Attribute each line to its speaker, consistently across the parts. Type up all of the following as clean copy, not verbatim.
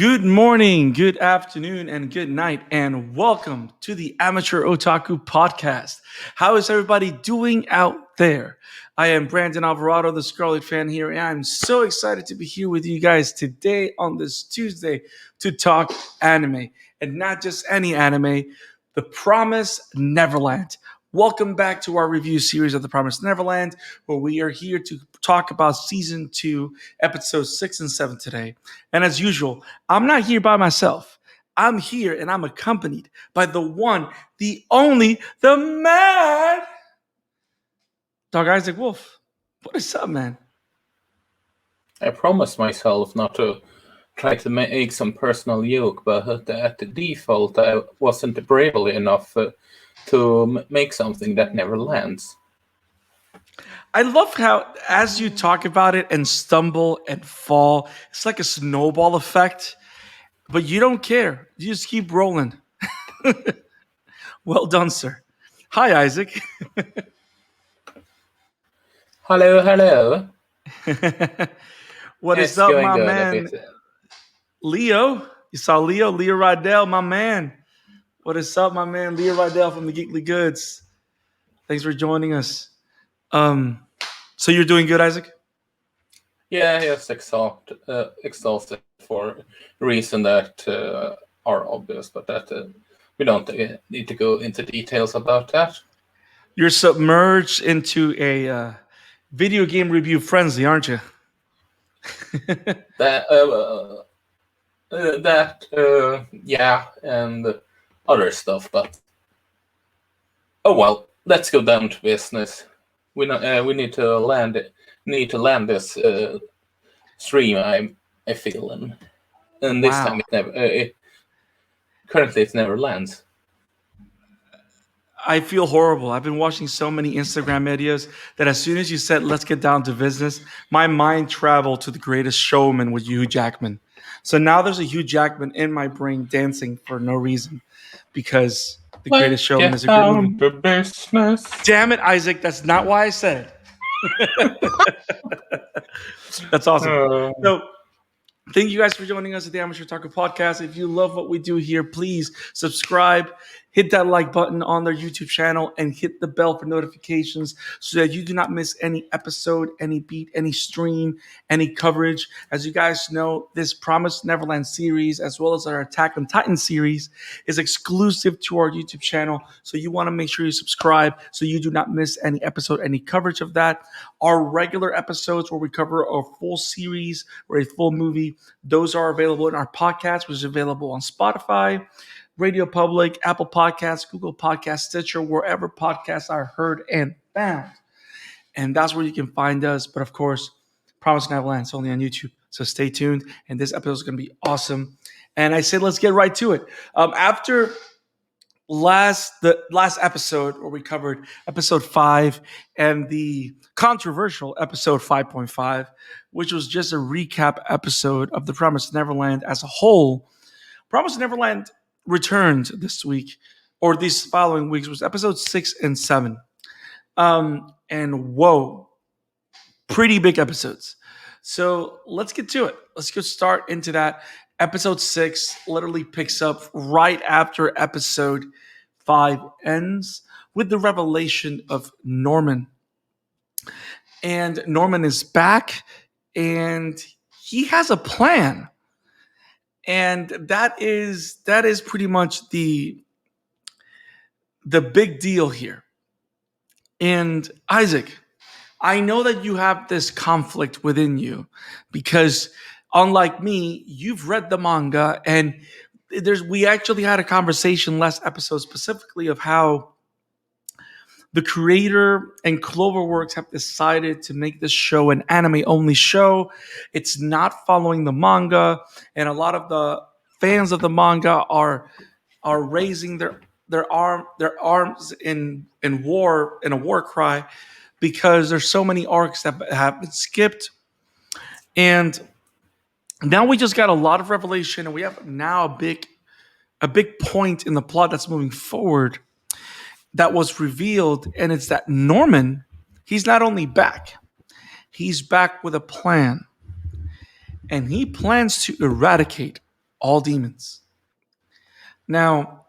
Speaker 1: Good morning, good afternoon, and good night, and welcome to the Amateur Otaku Podcast. How is everybody doing out there? I am Brandon Alvarado, the Scarlet fan here, and I'm so excited to be here with you guys today on this Tuesday to talk anime. And not just any anime, The Promised Neverland. Welcome back to our review series of The Promised Neverland, where we are here to talk about Season 2, Episodes 6 and 7 today. And as usual, I'm not here by myself. I'm here and I'm accompanied by the one, the only, the man, Dog Isaac Wolf. What is up, man?
Speaker 2: I promised myself not to try to make some personal joke, but at the default, I wasn't bravely enough to make something that never lands.
Speaker 1: I love how, as you talk about it and stumble and fall, it's like a snowball effect, but you don't care. You just keep rolling. Well done, sir. Hi, Isaac.
Speaker 2: Hello.
Speaker 1: What is
Speaker 2: It's
Speaker 1: up,
Speaker 2: going
Speaker 1: my
Speaker 2: good,
Speaker 1: man? Leo. You saw Leo Rydell, my man. What is up, my man? Leo Rydell from the Geekly Goods. Thanks for joining us. So you're doing good, Isaac?
Speaker 2: Yeah, yes, exhausted for reasons that are obvious, but that we don't need to go into details about that.
Speaker 1: You're submerged into a video game review frenzy, aren't you?
Speaker 2: Yeah, and other stuff, but oh well. Let's go down to business. We need to land it. Need to land this stream. I feel, and this time currently it never lands.
Speaker 1: I feel horrible. I've been watching so many Instagram videos that as soon as you said, let's get down to business, my mind traveled to The Greatest Showman with Hugh Jackman. So now there's a Hugh Jackman in my brain dancing for no reason because The Greatest Showman is a good movie.
Speaker 2: To business.
Speaker 1: Damn it, Isaac. That's not why I said it. That's awesome. So, thank you guys for joining us at the Amateur Otaku Podcast. If you love what we do here, please subscribe, hit that like button on their YouTube channel, and hit the bell for notifications so that you do not miss any episode, any beat, any stream, any coverage. As you guys know, this Promised Neverland series, as well as our Attack on Titan series, is exclusive to our YouTube channel. So you want to make sure you subscribe so you do not miss any episode, any coverage of that. Our regular episodes where we cover a full series or a full movie, those are available in our podcast, which is available on Spotify, Radio Public, Apple Podcasts, Google Podcasts, Stitcher, wherever podcasts are heard and found. And that's where you can find us. But of course, Promised Neverland is only on YouTube. So stay tuned. And this episode is going to be awesome. And I said, let's get right to it. After the last episode where we covered episode 5 and the controversial episode 5.5, which was just a recap episode of The Promised Neverland as a whole, Promised Neverland returned this week or these following weeks was episode 6 and 7. And whoa, pretty big episodes. So let's get to it. Let's go start into that. Episode 6 literally picks up right after episode 5 ends with the revelation of Norman. And Norman is back and he has a plan. And that is pretty much the big deal here. And Isaac, I know that you have this conflict within you because unlike me, you've read the manga and we actually had a conversation last episode specifically of how the creator and Cloverworks have decided to make this show an anime-only show. It's not following the manga, and a lot of the fans of the manga are raising their arms in a war cry because there's so many arcs that have been skipped, and now we just got a lot of revelation, and we have now a big point in the plot that's moving forward that was revealed, and it's that Norman, he's not only back, he's back with a plan. And he plans to eradicate all demons. Now,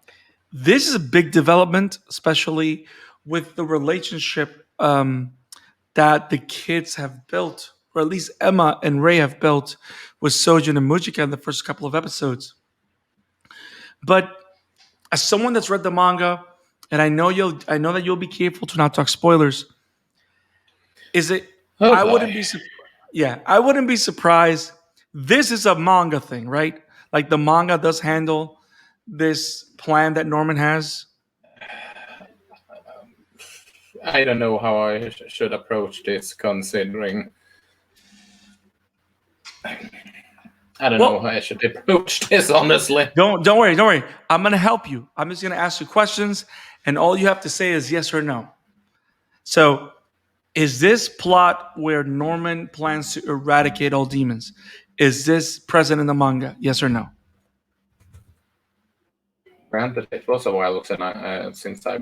Speaker 1: this is a big development, especially with the relationship that the kids have built, or at least Emma and Ray have built with Sojin and Mujika in the first couple of episodes. But as someone that's read the manga, and I know that you'll be careful to not talk spoilers. Is it?
Speaker 2: Oh
Speaker 1: I
Speaker 2: boy.
Speaker 1: wouldn't be. I wouldn't be surprised. This is a manga thing, right? Like the manga does handle this plan that Norman has.
Speaker 2: I don't know how I should approach this, considering I don't know how I should approach this, honestly.
Speaker 1: Don't worry. I'm gonna help you. I'm just gonna ask you questions, and all you have to say is yes or no. So, is this plot where Norman plans to eradicate all demons? Is this present in the manga? Yes or no?
Speaker 2: Granted, it was a while since I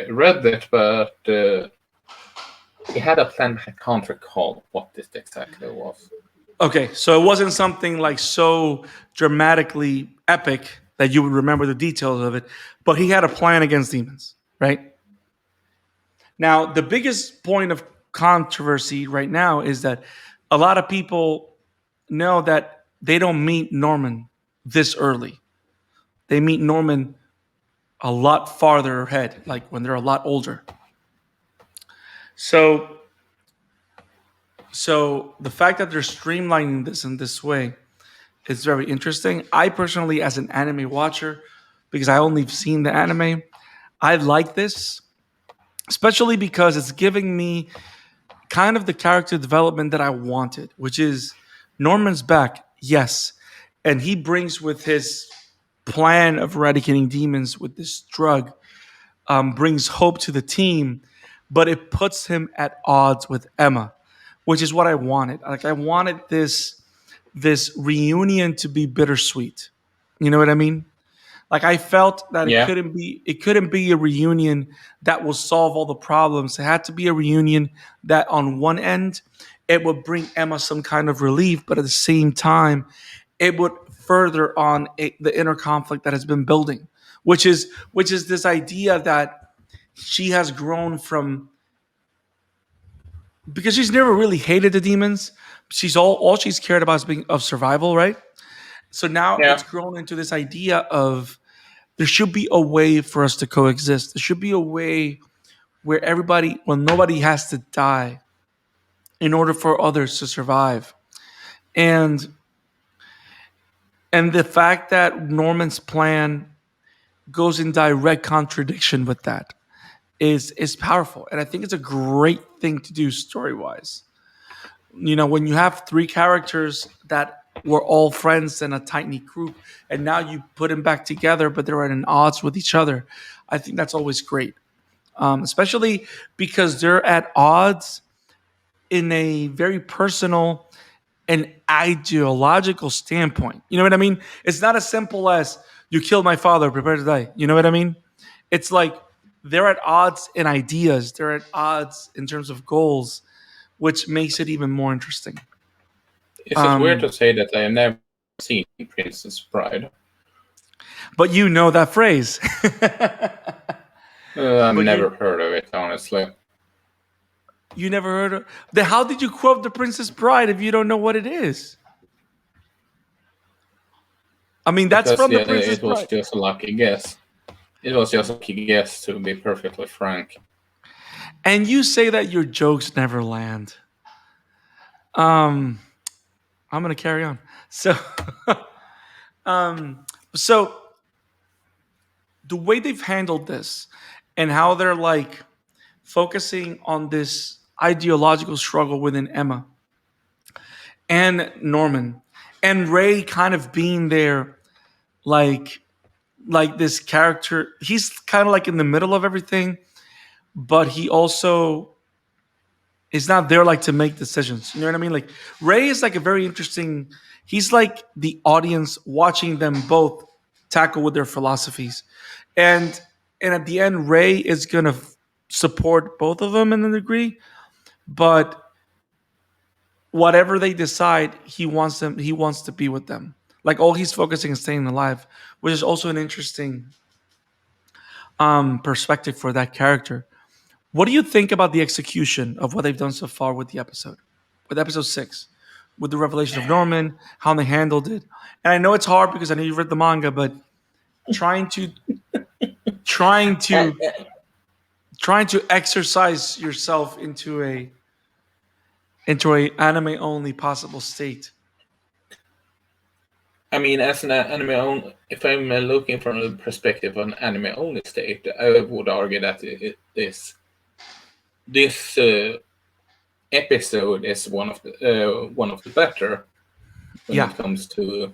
Speaker 2: read it, but he had a plan. I can't recall what this exactly was.
Speaker 1: Okay, so it wasn't something like so dramatically epic that you would remember the details of it, but he had a plan against demons, right? Now, the biggest point of controversy right now is that a lot of people know that they don't meet Norman this early. They meet Norman a lot farther ahead, like when they're a lot older. So the fact that they're streamlining this in this way is very interesting. I personally, as an anime watcher, because I only seen the anime, I like this, especially because it's giving me kind of the character development that I wanted, which is Norman's back, yes, and he brings with his plan of eradicating demons with this drug, brings hope to the team, but it puts him at odds with Emma, which is what I wanted. Like I wanted this reunion to be bittersweet. You know what I mean? Like I felt that
Speaker 2: Yeah.
Speaker 1: it couldn't be a reunion that will solve all the problems. It had to be a reunion that on one end it would bring Emma some kind of relief, but at the same time it would further on the inner conflict that has been building, which is this idea that she has grown from, because she's never really hated the demons. She's all she's cared about is being of survival, right? So now
Speaker 2: Yeah.
Speaker 1: it's grown into this idea of there should be a way for us to coexist. There should be a way where nobody has to die in order for others to survive. And the fact that Norman's plan goes in direct contradiction with that is powerful. And I think it's a great thing to do story-wise. You know, when you have three characters that were all friends in a tight-knit group, and now you put them back together, but they're at odds with each other, I think that's always great. Especially because they're at odds in a very personal and ideological standpoint. You know what I mean? It's not as simple as you killed my father, prepare to die. You know what I mean? It's like they're at odds in ideas. They're at odds in terms of goals, which makes it even more interesting.
Speaker 2: Is it weird to say that I have never seen Princess Bride?
Speaker 1: But you know that phrase.
Speaker 2: I've never heard of it, honestly.
Speaker 1: You never heard of? Then how did you quote The Princess Bride if you don't know what it is? I mean, that's
Speaker 2: Because,
Speaker 1: from The Princess
Speaker 2: it was
Speaker 1: Bride.
Speaker 2: just a lucky guess. It was just a lucky guess, to be perfectly frank.
Speaker 1: And you say that your jokes never land. I'm gonna carry on. So, so the way they've handled this and how they're like focusing on this ideological struggle within Emma and Norman and Ray kind of being there, like this character. He's kind of like in the middle of everything, but he also is not there like to make decisions. You know what I mean? Like Ray is like a very interesting. He's like the audience watching them both tackle with their philosophies, and at the end, Ray is gonna support both of them in a degree, but whatever they decide, he wants to be with them. Like all he's focusing is staying alive, which is also an interesting perspective for that character. What do you think about the execution of what they've done so far with the episode, with episode 6, with the revelation of Norman, how they handled it? And I know it's hard because I know you've read the manga, but trying to trying to trying to exercise yourself into a anime only possible state.
Speaker 2: I mean, as an anime only, if I'm looking from the perspective of an anime only state, I would argue that this episode is one of the better when
Speaker 1: Yeah.
Speaker 2: it comes to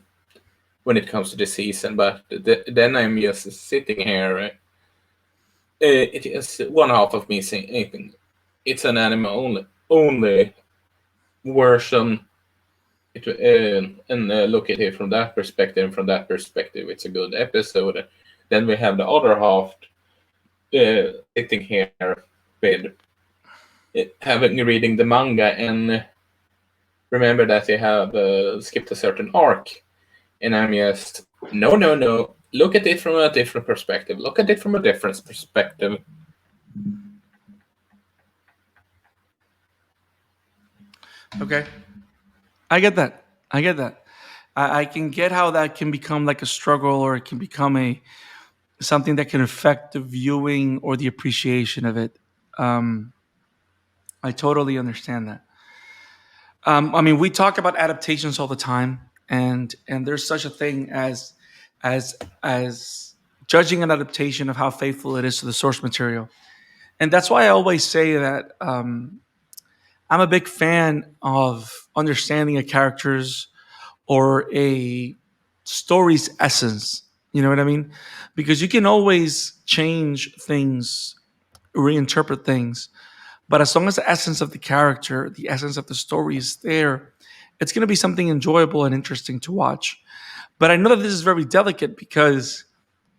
Speaker 2: the season. But then I'm just sitting here. It is one half of me saying it's an anime only version. And look at it from that perspective. And from that perspective, it's a good episode. Then we have the other half sitting here with reading the manga and remember that they have skipped a certain arc. And I'm just, no. Look at it from a different perspective. Look at it from a different perspective.
Speaker 1: Okay. I get that. I can get how that can become like a struggle, or it can become something that can affect the viewing or the appreciation of it. I totally understand that. I mean, we talk about adaptations all the time, and there's such a thing as judging an adaptation of how faithful it is to the source material, and that's why I always say that I'm a big fan of understanding a character's or a story's essence. You know what I mean? Because you can always change things, reinterpret things, but as long as the essence of the character, the essence of the story is there, it's going to be something enjoyable and interesting to watch. But I know that this is very delicate because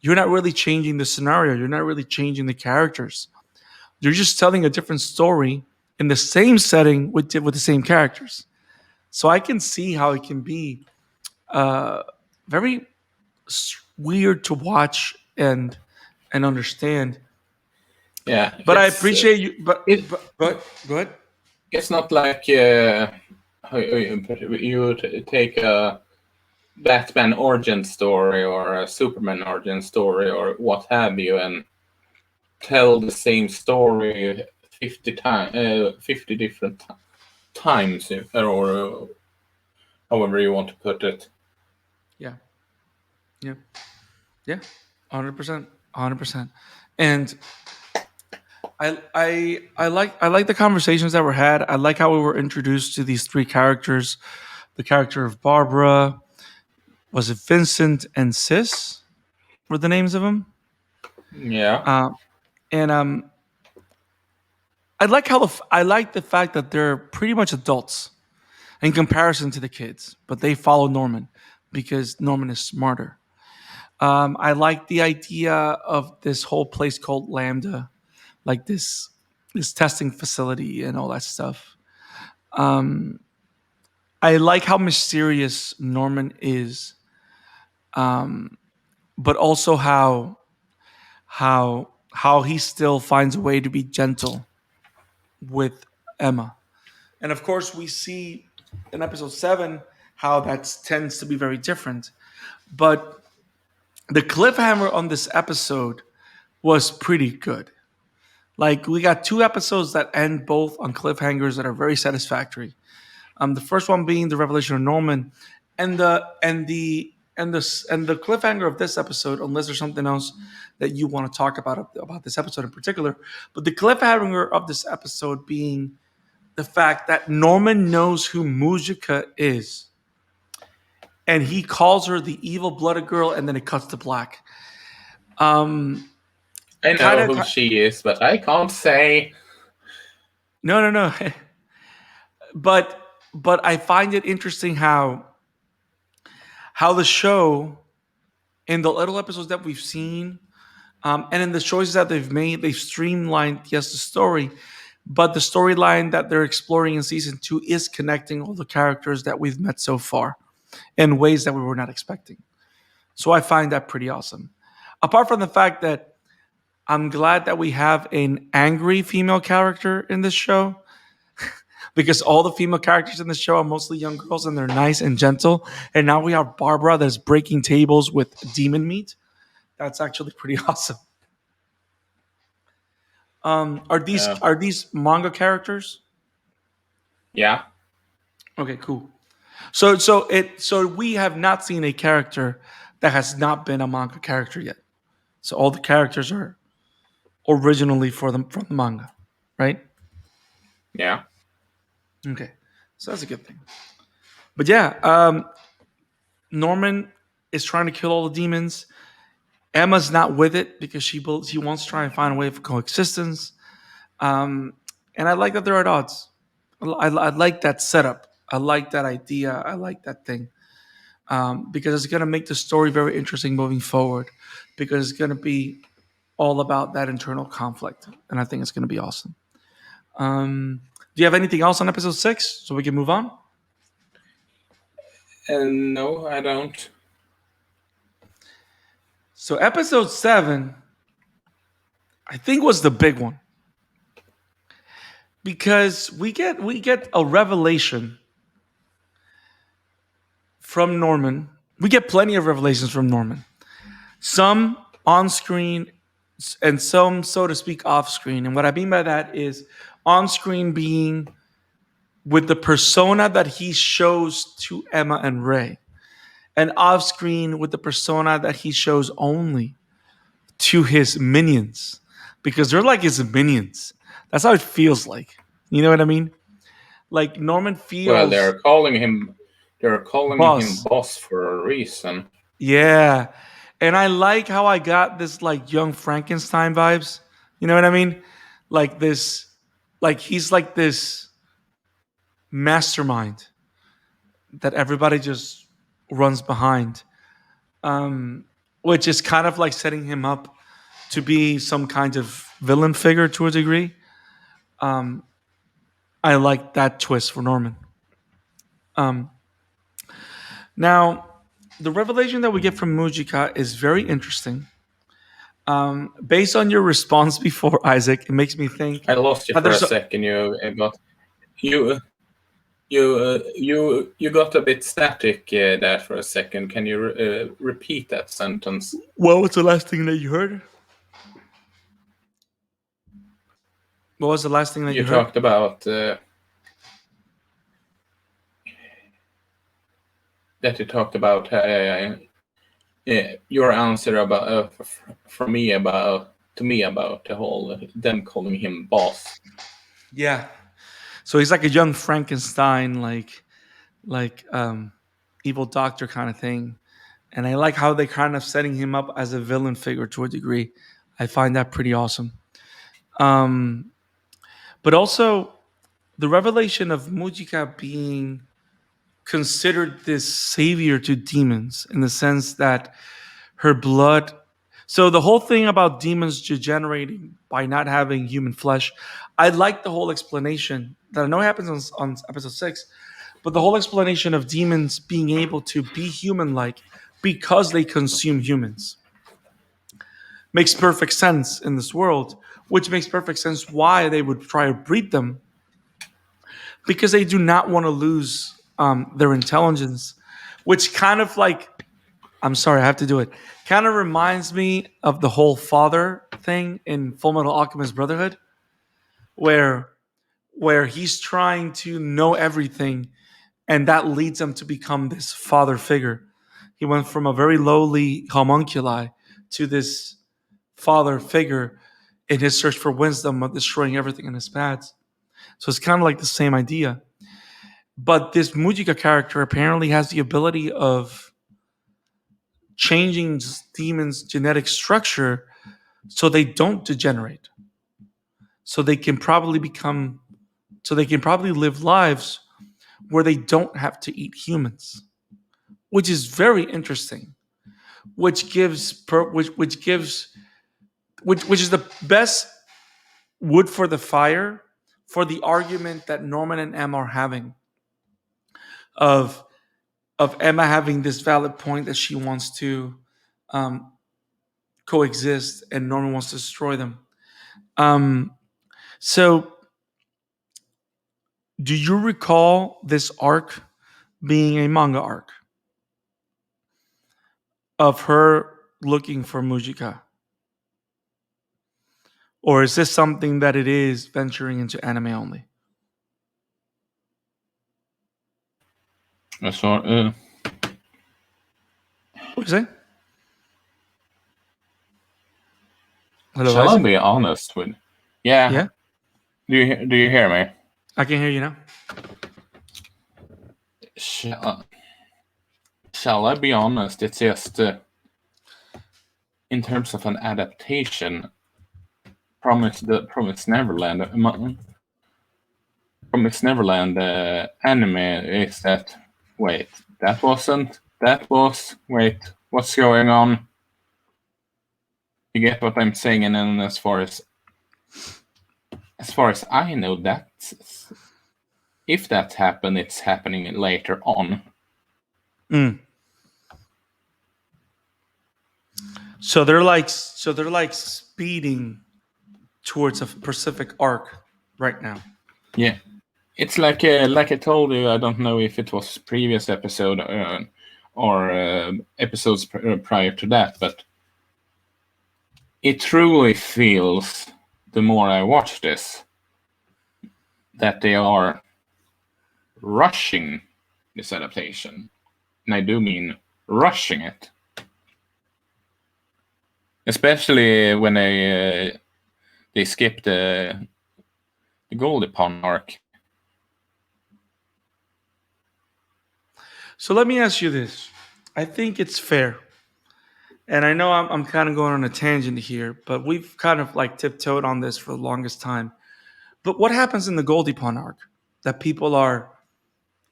Speaker 1: you're not really changing the scenario, you're not really changing the characters. You're just telling a different story in the same setting with the same characters. So I can see how it can be very weird to watch and understand.
Speaker 2: Yeah,
Speaker 1: But I appreciate you. But go ahead.
Speaker 2: It's not like you take a Batman origin story or a Superman origin story or what have you, and tell the same story 50 different times, or however you want to put it.
Speaker 1: Yeah. 100%. And I like the conversations that were had. I like how we were introduced to these 3 characters. The character of Barbara, was it Vincent and Sis? Were the names of them?
Speaker 2: Yeah.
Speaker 1: And I like the fact that they're pretty much adults in comparison to the kids, but they follow Norman because Norman is smarter. I like the idea of this whole place called Lambda, like this testing facility and all that stuff. I like how mysterious Norman is, but also how he still finds a way to be gentle with Emma. And of course, we see in episode 7 how that tends to be very different. But the cliffhanger on this episode was pretty good. Like, we got 2 episodes that end both on cliffhangers that are very satisfactory. The first one being the revelation of Norman, and the cliffhanger of this episode, unless there's something else that you want to talk about this episode in particular. But the cliffhanger of this episode being the fact that Norman knows who Mujika is, and he calls her the evil-blooded girl, and then it cuts to black.
Speaker 2: I know who she is, but I can't say.
Speaker 1: No. But I find it interesting how the show, in the little episodes that we've seen, and in the choices that they've made, they've streamlined, yes, the story, but the storyline that they're exploring in season 2 is connecting all the characters that we've met so far. in ways that we were not expecting. So I find that pretty awesome. Apart from the fact that I'm glad that we have an angry female character in this show, because all the female characters in the show are mostly young girls and they're nice and gentle. And now we have Barbara that's breaking tables with demon meat. That's actually pretty awesome. Are these manga characters?
Speaker 2: Yeah.
Speaker 1: Okay, cool. So we have not seen a character that has not been a manga character yet. So all the characters are originally from the manga, right?
Speaker 2: Yeah.
Speaker 1: Okay, so that's a good thing. But yeah, Norman is trying to kill all the demons. Emma's not with it because she wants to try and find a way of coexistence. And I like that they're at odds. I like that setup. I like that idea. I like that thing. Because it's going to make the story very interesting moving forward. Because it's going to be all about that internal conflict. And I think it's going to be awesome. Do you have anything else on episode 6 so we can move on?
Speaker 2: No, I don't.
Speaker 1: So episode 7, I think, was the big one. Because we get a revelation from Norman. We get plenty of revelations from Norman. Some on screen and some, so to speak, off screen. And what I mean by that is on screen being with the persona that he shows to Emma and Ray. And off screen with the persona that he shows only to his minions. Because they're like his minions. That's how it feels like. You know what I mean? Like Norman feels.
Speaker 2: Well, they're calling him boss for a reason.
Speaker 1: Yeah. And I like how I got this like young Frankenstein vibes. You know what I mean? Like this, like he's like this mastermind that everybody just runs behind. Which is kind of like setting him up to be some kind of villain figure to a degree. I like that twist for Norman. Now, the revelation that we get from Mujika is very interesting. Based on your response before, Isaac, it makes me think.
Speaker 2: I lost you for a second. You got a bit static there for a second. Can you repeat that sentence?
Speaker 1: What was the last thing that you heard? What was the last thing that you heard?
Speaker 2: You talked about that you talked about your answer about to me about the whole them calling him boss.
Speaker 1: Yeah. So he's like a young Frankenstein, like evil doctor kind of thing. And I like how they kind of setting him up as a villain figure to a degree. I find that pretty awesome. But also the revelation of Mujika being considered this savior to demons in the sense that her blood. So the whole thing about demons degenerating by not having human flesh, I like the whole explanation that I know happens on episode 6, but the whole explanation of demons being able to be human-like because they consume humans makes perfect sense in this world, which makes perfect sense why they would try to breed them, because they do not want to lose their intelligence, which kind of like, I'm sorry, I have to do it, kind of reminds me of the whole father thing in Fullmetal Alchemist Brotherhood, where he's trying to know everything, and that leads him to become this father figure. He went from a very lowly homunculi to this father figure in his search for wisdom of destroying everything in his paths. So it's kind of like the same idea. But this Mujika character apparently has the ability of changing demons' genetic structure so they don't degenerate. So they can probably live lives where they don't have to eat humans, which is very interesting. Which is the best wood for the fire for the argument that Norman and Emma are having of of Emma having this valid point that she wants to coexist and Norman wants to destroy them. So, do you recall this arc being a manga arc of her looking for Mujika? Or is this something that it is venturing into anime only?
Speaker 2: I saw.
Speaker 1: What is it? Hello,
Speaker 2: Shall I
Speaker 1: Isaac?
Speaker 2: be honest with? Yeah.
Speaker 1: Yeah,
Speaker 2: Do you hear me?
Speaker 1: I can hear you now.
Speaker 2: Shall I be honest? It's just in terms of an adaptation. Promised Neverland. Promised Neverland anime is that. Wait, that wasn't. That was. Wait, what's going on? You get what I'm saying, and then as far as I know, that if that happened, it's happening later on.
Speaker 1: So they're like speeding towards a Pacific arc right now.
Speaker 2: Yeah, it's like I told you. I don't know if it was previous episode or episodes prior to that, but it truly feels, the more I watch this, that they are rushing this adaptation, and I do mean rushing it. Especially when they skipped the Goldie Pond arc.
Speaker 1: So let me ask you this. I think it's fair. And I know I'm kind of going on a tangent here, but we've kind of like tiptoed on this for the longest time. But what happens in the Goldie Pond arc that people are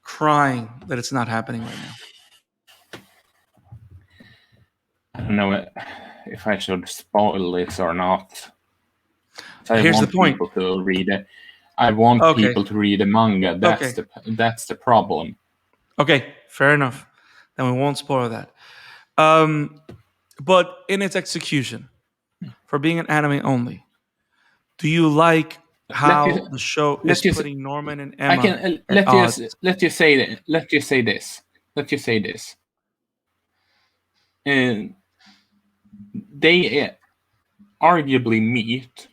Speaker 1: crying that it's not happening right now?
Speaker 2: I don't know if I should spoil this or not.
Speaker 1: Here's the point.
Speaker 2: People to read it. I want people to read the manga. That's the problem.
Speaker 1: Okay, fair enough. Then we won't spoil that. But in its execution, for being an anime only, do you like how the show is putting Norman and Emma?
Speaker 2: Let you say this. And they arguably meet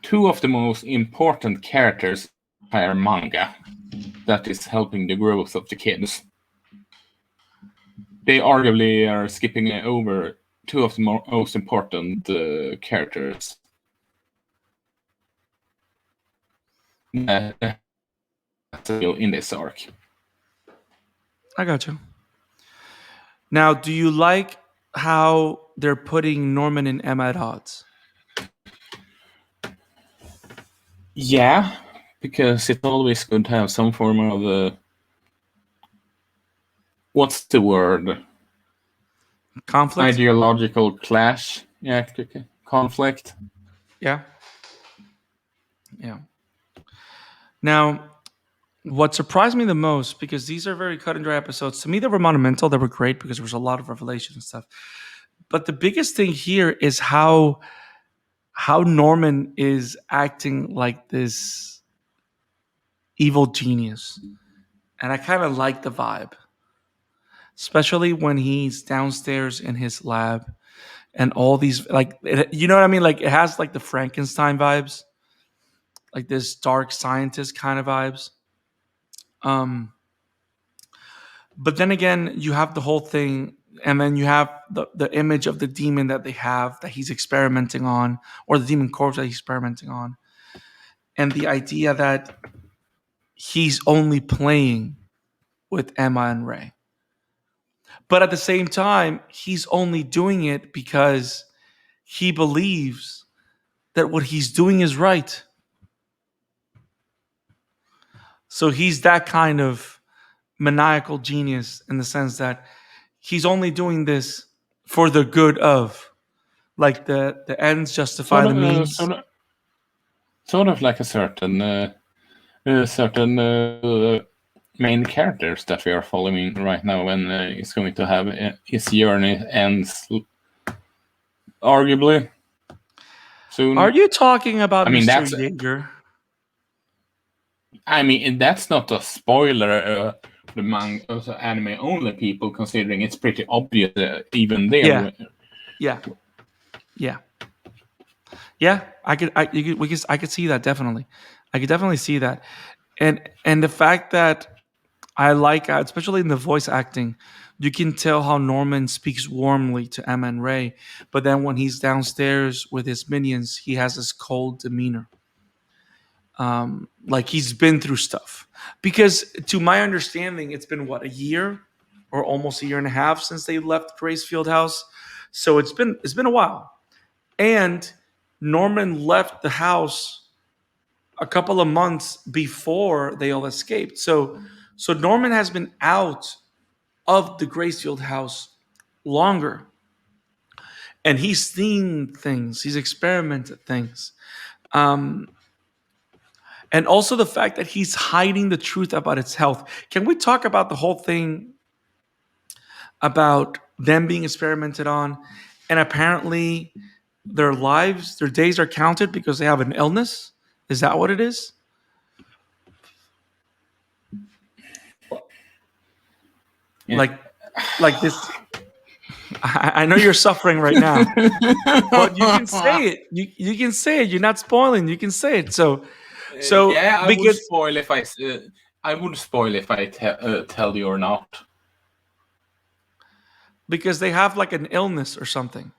Speaker 2: two of the most important characters in the entire manga that is helping the growth of the kids. They arguably are skipping over two of the most important characters. In this arc.
Speaker 1: I got you. Now, do you like how they're putting Norman and Emma at odds?
Speaker 2: Yeah, because it's always good to have some form of what's the word?
Speaker 1: Conflict?
Speaker 2: Ideological clash. Yeah, conflict.
Speaker 1: Yeah. Now, what surprised me the most, because these are very cut and dry episodes, to me they were monumental, they were great because there was a lot of revelation and stuff. But the biggest thing here is how Norman is acting like this evil genius. And I kind of like the vibe. Especially when he's downstairs in his lab and all these, like, you know what I mean? Like, it has like the Frankenstein vibes, like this dark scientist kind of vibes. But then again, you have the whole thing, and then you have the image of the demon that they have that he's experimenting on, or the demon corpse that he's experimenting on, and the idea that he's only playing with Emma and Ray. But at the same time, he's only doing it because he believes that what he's doing is right. So he's that kind of maniacal genius in the sense that he's only doing this for the good of, like, the ends justify the means.
Speaker 2: Sort of like a certain main characters that we are following right now, and he's going to have his journey ends arguably soon.
Speaker 1: Are you talking about Mr.
Speaker 2: That's
Speaker 1: Yeager?
Speaker 2: That's not a spoiler. The manga, anime only people, considering it's pretty obvious even there.
Speaker 1: Yeah. I could see that definitely. I could definitely see that, and the fact that I like, especially in the voice acting, you can tell how Norman speaks warmly to Emma and Ray, but then when he's downstairs with his minions, he has this cold demeanor. Like he's been through stuff. Because to my understanding, it's been what, a year or almost a year and a half since they left Grace Field House. So it's been a while. And Norman left the house a couple of months before they all escaped. So Norman has been out of the Gracefield house longer. And he's seen things, he's experimented things. And also the fact that he's hiding the truth about its health. Can we talk about the whole thing about them being experimented on? And apparently their lives, their days are counted because they have an illness? Is that what it is? Yeah. Like this. I know you're suffering right now, but you can say it. You can say it. You're not spoiling. You can say it. So
Speaker 2: yeah, I would spoil if I tell you or not.
Speaker 1: Because they have like an illness or something,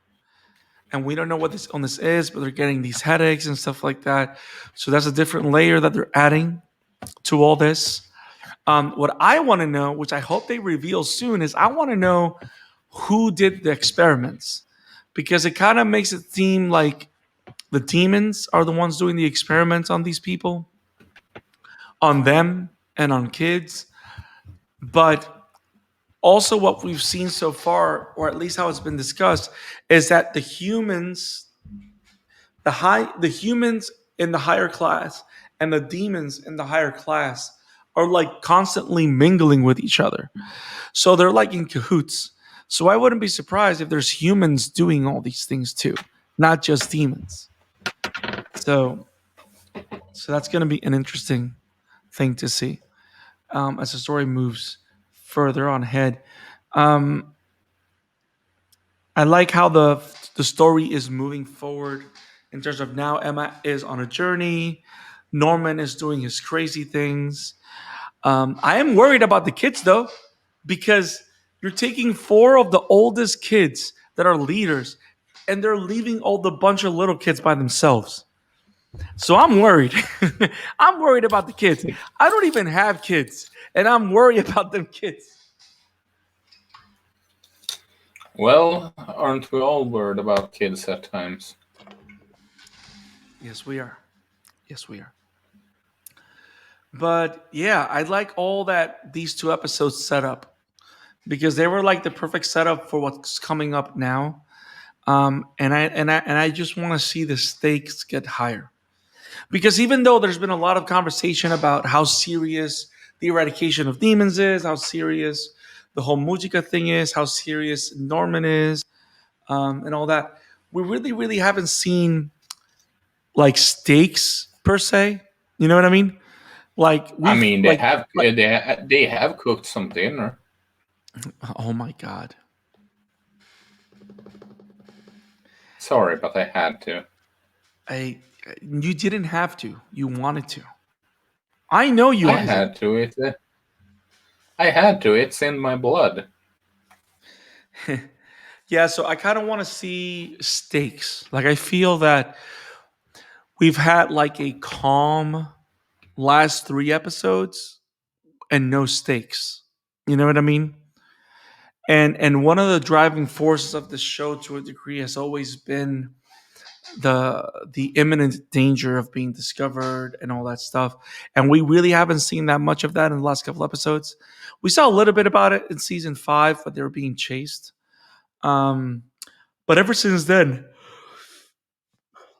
Speaker 1: and we don't know what this illness is, but they're getting these headaches and stuff like that. So that's a different layer that they're adding to all this. What I want to know, which I hope they reveal soon, is I want to know who did the experiments, because it kind of makes it seem like the demons are the ones doing the experiments on these people, on them and on kids. But also what we've seen so far, or at least how it's been discussed, is that the humans in the higher class and the demons in the higher class are like constantly mingling with each other. So they're like in cahoots. So I wouldn't be surprised if there's humans doing all these things too, not just demons. So that's going to be an interesting thing to see as the story moves further on ahead. I like how the story is moving forward in terms of now Emma is on a journey. Norman is doing his crazy things. I am worried about the kids though, because you're taking 4 of the oldest kids that are leaders and they're leaving all the bunch of little kids by themselves. So I'm worried. I'm worried about the kids. I don't even have kids, and I'm worried about them kids.
Speaker 2: Well, aren't we all worried about kids at times?
Speaker 1: Yes, we are. But yeah, I like all that these 2 episodes set up, because they were like the perfect setup for what's coming up now. And I just want to see the stakes get higher. Because even though there's been a lot of conversation about how serious the eradication of demons is, how serious the whole Mujika thing is, how serious Norman is, and all that, we really, really haven't seen like stakes per se. You know what I mean? Like
Speaker 2: they have cooked some dinner.
Speaker 1: Oh my god!
Speaker 2: Sorry, but I had to.
Speaker 1: You didn't have to. You wanted to. I know you.
Speaker 2: I had to. I had to. It's in my blood.
Speaker 1: Yeah, so I kind of want to see stakes. Like I feel that we've had like a calm last 3 episodes and no stakes. You know what I mean? And one of the driving forces of the show to a degree has always been the imminent danger of being discovered and all that stuff. And we really haven't seen that much of that in the last couple episodes. We saw a little bit about it in season 5, but they were being chased. But ever since then,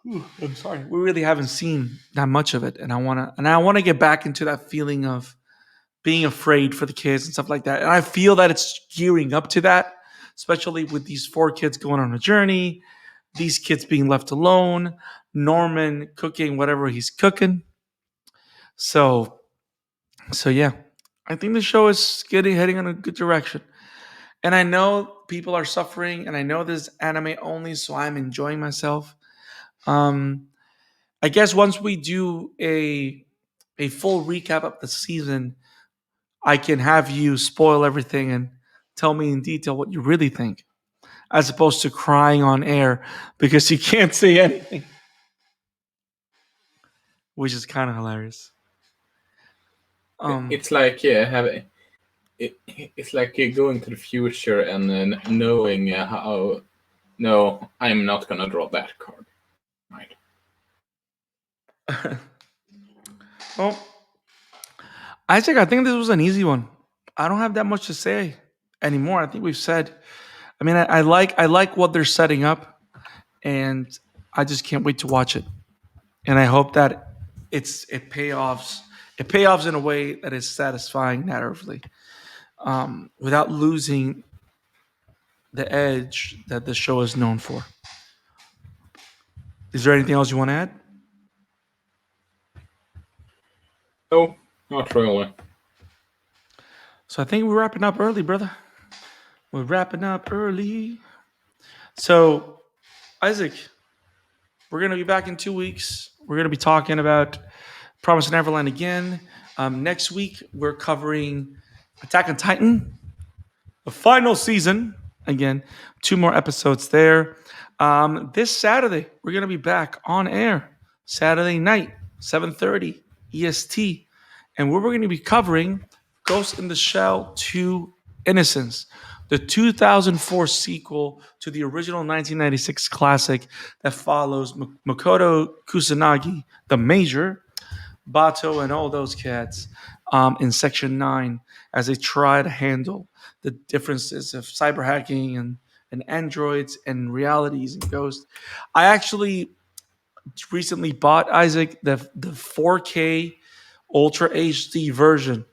Speaker 1: I'm sorry, we really haven't seen that much of it. And I want to get back into that feeling of being afraid for the kids and stuff like that. And I feel that it's gearing up to that, especially with these 4 kids going on a journey, these kids being left alone, Norman cooking whatever he's cooking. So yeah, I think the show is heading in a good direction. And I know people are suffering, and I know this is anime only, so I'm enjoying myself. Um, I guess once we do a full recap of the season, I can have you spoil everything and tell me in detail what you really think, as opposed to crying on air because you can't say anything, which is kind of hilarious.
Speaker 2: It's like it's like going to the future and then knowing how. No, I'm not gonna draw that card. Right.
Speaker 1: Well, Isaac, I think this was an easy one. I don't have that much to say anymore. I think we've said. I mean, I like what they're setting up, and I just can't wait to watch it. And I hope that it payoffs. It payoffs in a way that is satisfying narratively, without losing the edge that the show is known for. Is there anything else you want to add?
Speaker 2: No, not really.
Speaker 1: So I think we're wrapping up early, brother. We're wrapping up early. So, Isaac, we're going to be back in 2 weeks. We're going to be talking about Promised Neverland again. Next week, we're covering Attack on Titan, the final season. Again, 2 more episodes there. This Saturday, we're going to be back on air. Saturday night, 7:30 EST. And we're going to be covering Ghost in the Shell 2 Innocence, the 2004 sequel to the original 1996 classic that follows Makoto Kusanagi, the Major, Bato, and all those cats in Section 9 as they try to handle the differences of cyber hacking and androids and realities and ghosts. I actually recently bought, Isaac, the 4K Ultra HD version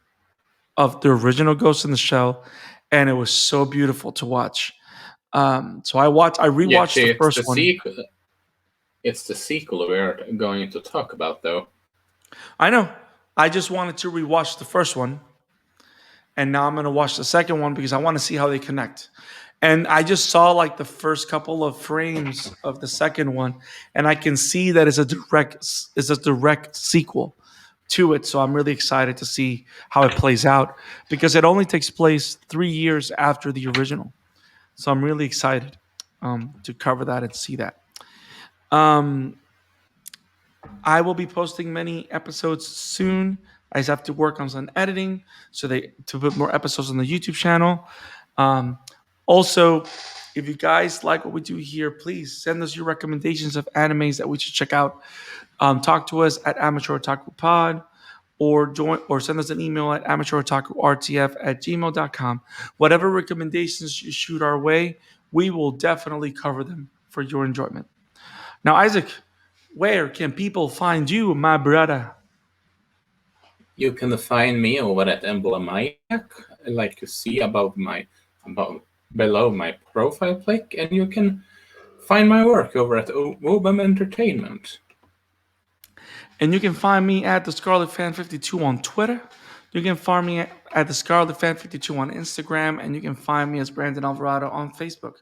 Speaker 1: of the original Ghost in the Shell, and it was so beautiful to watch. So I rewatched the first one.
Speaker 2: It's the sequel we're going to talk about, though.
Speaker 1: I know. I just wanted to rewatch the first one, and now I'm going to watch the second one because I want to see how they connect. And I just saw like the first couple of frames of the second one, and I can see that it's a direct sequel to it. So I'm really excited to see how it plays out because it only takes place 3 years after the original. So I'm really excited to cover that and see that. I will be posting many episodes soon. I just have to work on some editing to put more episodes on the YouTube channel. Also, if you guys like what we do here, please send us your recommendations of animes that we should check out. Talk to us at Amateur Otaku Pod, or send us an email at amateurotaqurtf@gmail.com. Whatever recommendations you shoot our way, we will definitely cover them for your enjoyment. Now, Isaac, where can people find you, my brother?
Speaker 2: You can find me over at Emblemayak, like you see below my profile pic, and you can find my work over at Wobam Entertainment.
Speaker 1: And you can find me at the Scarlet Fan 52 on Twitter. You can find me at the Scarlet Fan 52 on Instagram, and you can find me as Brandon Alvarado on Facebook.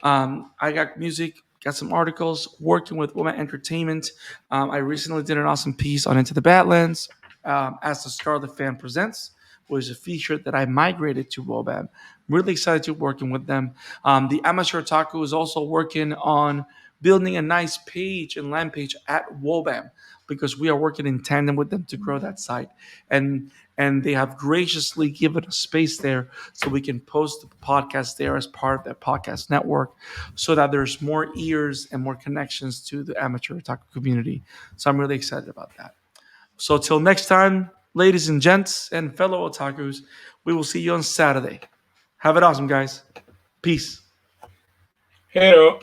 Speaker 1: I got music, got some articles, working with Woman Entertainment. I recently did an awesome piece on Into the Badlands as the Scarlet Fan Presents, which is a feature that I migrated to Wobam. I'm really excited to working with them. The Amateur Otaku is also working on building a nice page and land page at Wobam because we are working in tandem with them to grow that site. And they have graciously given us space there so we can post the podcast there as part of their podcast network so that there's more ears and more connections to the Amateur Otaku community. So I'm really excited about that. So till next time, ladies and gents and fellow otakus, we will see you on Saturday. Have it awesome, guys. Peace.
Speaker 2: Hello.